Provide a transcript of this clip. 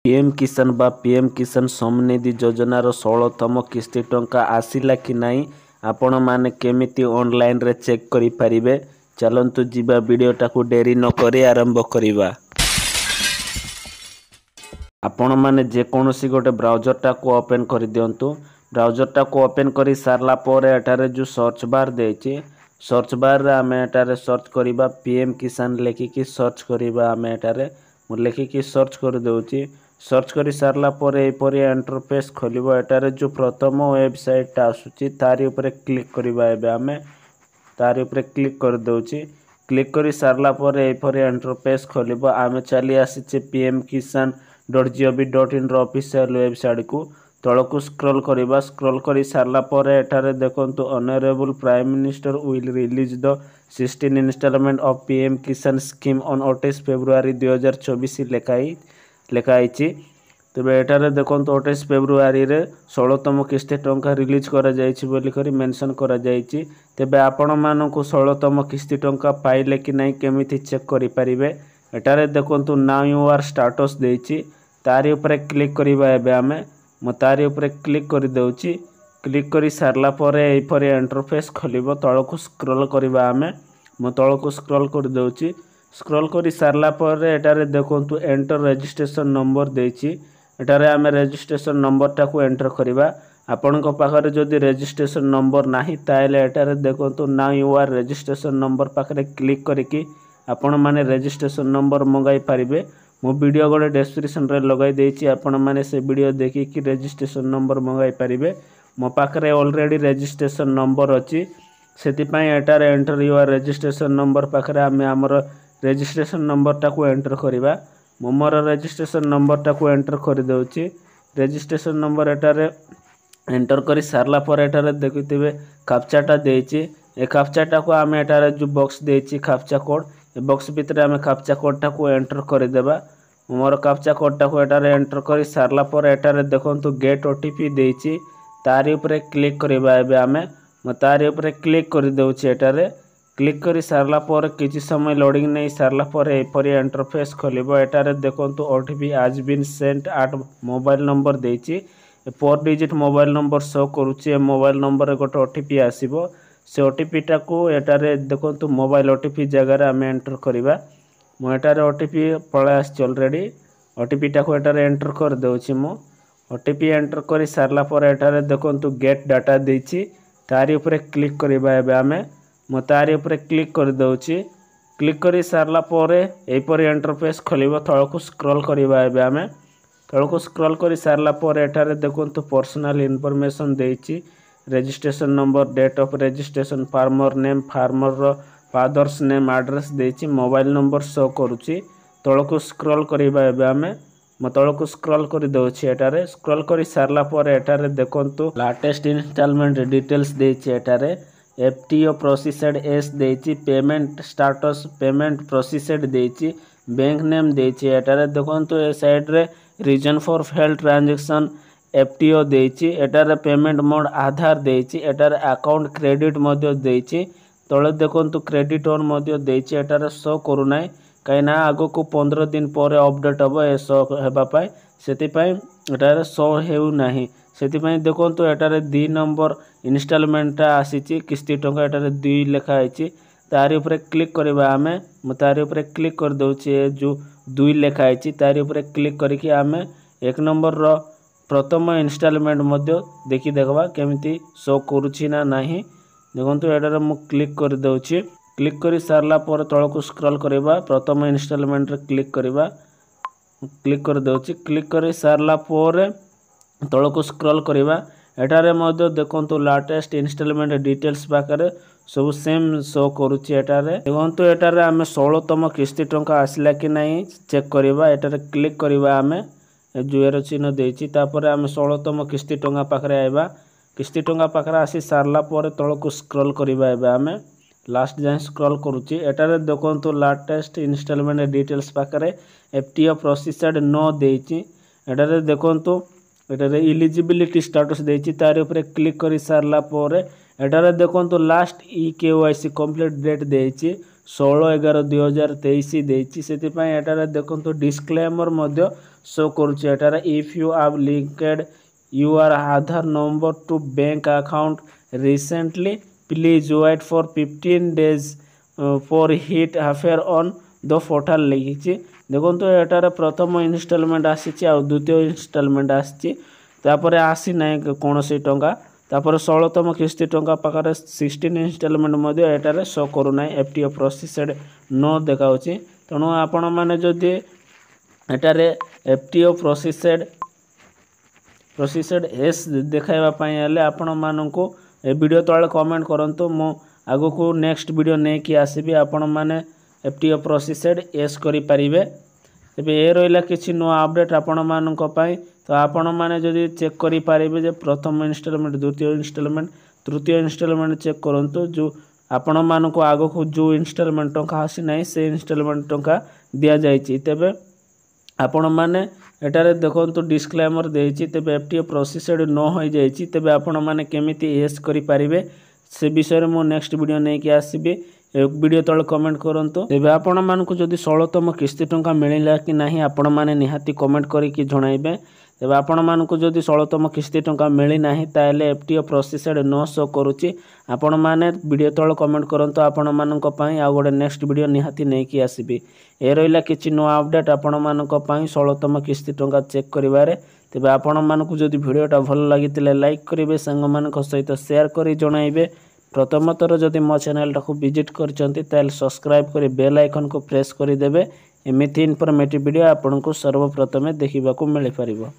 PM किसान बा PM किसान सम्निधि योजनार 16तम किस्ती टंका आसिला कि नाई आपण माने केमिति ऑनलाइन रे चेक करि परिबे। चलंतु जीवा वीडियोटाकू डेरी न करी आरंभ करिबा। आपण माने जेकोसी गोटे ब्राउजरटाकू ओपन कर दियंतु। ब्राउजरटाकू ओपन करी सारला परे एटारे जो सर्च बार देछि सर्च बार रे आमे एटारे सर्च करिबा पीएम किसान लेखिकी सर्च करिबा। आमे एटारे मु लेखिकी सर्च कर देउछि। सर्च करी सारला परे एपरि इंटरफेस खोलिबो। एटारे जो प्रथम वेबसाइट आसुछि तारि ऊपर क्लिक करिबा। एबे आमे तारि ऊपर क्लिक कर देउछि। क्लिक करी सारला परे एपरि इंटरफेस खोलिबो। आमे चली आसीचे pmkisan.gov.in रो ऑफिशियल वेबसाइट को। तळकू स्क्रॉल करिबा। स्क्रॉल करी सारला परे एटारे देखंतु honourable prime minister will release the 16 instalment of PM Kisan scheme on 28 February 2024 लेखाई। तेबे एटारे देखंतु 28 फेब्रुआरी रे 16तम किस्ती टंका रिलीज करा जायछि बोली करी मेंशन करा जायछि। तेबे आपण मानकु 16तम किस्ती टंका पाइले कि नाही केमिति चेक करि परिबे। एटारे देखंतु नाउ यू आर स्टेटस देछि तारि ऊपर क्लिक करिबा। एबे आमे म तारि ऊपर क्लिक करि देउछि। क्लिक करी सारला परे एपरि इंटरफेस खोलिबो। तळकू स्क्रॉल करिबा। आमे म तळकू स्क्रॉल कर देउछि। स्क्रॉल करी सारला परे एटारे देखंतु एंटर रजिस्ट्रेशन नंबर देछि। एटारे आमे रजिस्ट्रेशन नंबर टाकू एंटर करिबा। आपण को पाखरे जदि रजिस्ट्रेशन नंबर नाही ताइले एटारे देखंतु now you are registration number पाखरे क्लिक करिकि आपण माने रजिस्ट्रेशन नंबर मंगाई पारिबे। मो वीडियो गोटे डिस्क्रिप्शन रे लगाई देछि। आपण माने से वीडियो देखि कि रजिस्ट्रेशन नंबर मंगाई पारिबे। मो पाखरे ऑलरेडी रजिस्ट्रेशन नंबर अछि सेति पई एटारे एंटर योर रजिस्ट्रेशन नंबर पाखरे आमे हमर रजिस्ट्रेशन नंबर टाकू एंटर करिबा। मो मोर रजिस्ट्रेशन नंबर टाकू एंटर कर देउछि। रजिस्ट्रेशन नंबर एटारे एंटर करी सारला पर एटारे देखिथिबे कैप्चाटा देछि। ए कैप्चाटा को आमे एटारे जो बॉक्स देछि कैप्चा कोड ए बॉक्स भितरे आमे कैप्चा कोड टाकू एंटर कर देबा। मोर कैप्चा कोड टाकू एटारे एंटर करी सारला पर एटारे देखंतु गेट ओटीपी देछि तारि ऊपर क्लिक करिबा। एबे आमे म तारि ऊपर क्लिक कर देउछि। एटारे क्लिक करी सारला पर किछि समय लोडिंग नै सारला पर एपरि इंटरफेस खोलिबो। एटारे देखंतु OTP has been sent at mobile number देछि। 4 डिजिट मोबाइल नंबर शो करूछि। ए मोबाइल नंबर गोटे ओटीपी आसीबो। से ओटीपी टाकू एटारे देखंतु मोबाइल ओटीपी जगह रे आमे एंटर करिबा। मो एटारे ओटीपी पळे आछि ऑलरेडी। ओटीपी टाकू एटारे एंटर कर देउछि। मो ओटीपी एंटर करी सारला पर एटारे देखंतु गेट डाटा देछि तारि ऊपर क्लिक करिबा। एबे आमे म तारि ऊपर क्लिक कर देउछि। क्लिक करी सारला परे एपरि इंटरफेस खोलिबो। तळकू स्क्रॉल करिबा। एबे आमे तळकू स्क्रॉल करी सारला परे एटारे देखंतु पर्सनल इन्फॉर्मेशन देछि registration number date of registration farmer name farmer रो फादर्स नेम एड्रेस देछि मोबाइल नंबर शो करूछि। तळकू स्क्रॉल करिबा। एबे आमे म तळकू स्क्रॉल करि देउछि। एटारे स्क्रॉल करी सारला परे एटारे देखंतु लेटेस्ट इंस्टॉलमेंट डिटेल्स देछि। एटारे एफटीओ प्रोसेस्ड एस देछि पेमेंट स्टेटस पेमेंट प्रोसेस्ड देछि बैंक नेम देछि। एटारे देखंतु ए साइड रे reason for failed transaction FTO देछि। एटारे पेमेंट मोड आधार देछि। एटारे अकाउंट क्रेडिट मध्य देछि। तळे देखंतु क्रेडिट ऑन मध्य देछि। एटारे शो करू नै काइना आगो को 15 दिन परे अपडेट हबो ए शो हेबा पाई सेति पई एटारे शो हेउ नाही। सेति पई देखंतु एटारे 2 नंबर इंस्टॉलमेंट आसीछि किस्ती टंका एटारे 2 लेखा आइछि। तारि ऊपर क्लिक करिबा। आमे म तारि ऊपर क्लिक कर दउछि। ए जो 2 लेखा आइछि तारि ऊपर क्लिक करिकि आमे 1 नंबर रो प्रथम इंस्टॉलमेंट मध्य देखि देखबा केमिति शो करूछि ना नाही। देखंतु एटारे म क्लिक कर दउछि। क्लिक करी सारला पर तळकू स्क्रॉल करिबा। प्रथम इंस्टॉलमेंट रे क्लिक करिबा। क्लिक कर दउछि। क्लिक करी सारला पर तळकू स्क्रॉल करिबा। एटारे मध्य देखंतु लेटेस्ट इंस्टॉलमेंट डिटेल्स पाखरे सब सेम शो करूछि। एटारे देखंतु एटारे आमे 16तम किस्ती टंका आसिला कि नाही चेक करिबा। एटारे क्लिक करिबा। आमे जुएर चिन्ह देछि तापर आमे 16तम किस्ती टंका पाखरे आइबा। किस्ती टंका पाखरे आसी सारला पर तळकू स्क्रॉल करिबा। एबे आमे लास्ट जाय स्क्रॉल करूछि। एटारे देखंतु लेटेस्ट इंस्टॉलमेंट डिटेल्स पाखरे एफटीओ प्रोसेस्ड नो देछि। एटारे देखंतु एटारे एलिजिबिलिटी स्टेटस देछि। तारि ऊपर क्लिक करि सारला पर एटारे देखंतु लास्ट केवाईसी कंप्लीट डेट देछि 16/11/2023 देछि। सेति पई एटारे देखंतु डिस्क्लेमर मध्य शो करुचे एटारे if you have linked your Aadhaar number to bank account recently please wait for 15 days for it appear on the portal लिखी देखो एटारे प्रथम इनस्टॉलमेंट आसी द्वितीय इनस्टॉलमेंट आसी आसी ना कौन सी टंका तापर 16तम किस्ती टंका पाखे 16 इनस्टॉलमेंट एटारे शो करूना एफटीओ प्रोसेस्ड न देखा तेणु आपण मैंने जदि एटारे एफटीओ प्रोसेस्ड एस देखाइबापी हेले आपण मानू ए वीडियो तले कमेंट करंतु मो आगो को नेक्स्ट वीडियो नहीं कि आसबि आपण माने एफटीओ प्रोसेस्ड एस करि परिबे। तेबे ए रहिला किछि नुआ अपडेट आपण मानक पई तो आपण माने जदि चेक करि परिबे जे प्रथम इनस्टॉलमेंट द्वितीय इनस्टॉलमेंट तृतीय इनस्टॉलमेंट चेक करंतु जो आपण मानक आगो को जो इनस्टॉलमेंट टंका आसी नै से इनस्टॉलमेंट टंका दिया जायछि। तेबे आपण माने एटारे देखंतु डिस्क्लेमर देछि तेबे एफटीओ प्रोसेस्ड न होई जायछि तेबे आपण माने केमिति एस करि परिबे से विषय मो नेक्स्ट वीडियो नहीं कि आसबि वीडियो तले कमेंट करंतु। तेबे आपण मानकु जदि 16तम किस्ती टंका मिलिला कि नाही आपण माने निहाती कमेंट करिकि जणाइबे। तेबे आपण मानकु जदि 16तम किस्ती टंका मिली नाही ताले एफटीओ प्रोसेस्ड न शो करूची आपण माने वीडियो तले कमेंट करंतु आपण मानक पई आ गोटे नेक्स्ट वीडियो निहाती नहीं कि आसबि। ए रहिला किछि नुआ अपडेट आपण मानक पई 16तम किस्ती टंका चेक करिवारे। तेबे आपण मानकु जदि वीडियोटा भल लागितिले लाइक करिवे संग मानक सहित शेयर करि जणाइबे। प्रथम थर जदि मो चैनल टाकू विजिट करचंती ताल सब्सक्राइब करी बेल आइकन को प्रेस करि देबे एमिति इनफॉर्मेटिव वीडियो आपनको सर्वप्रथमे देखिबाकू मिलि परिबो।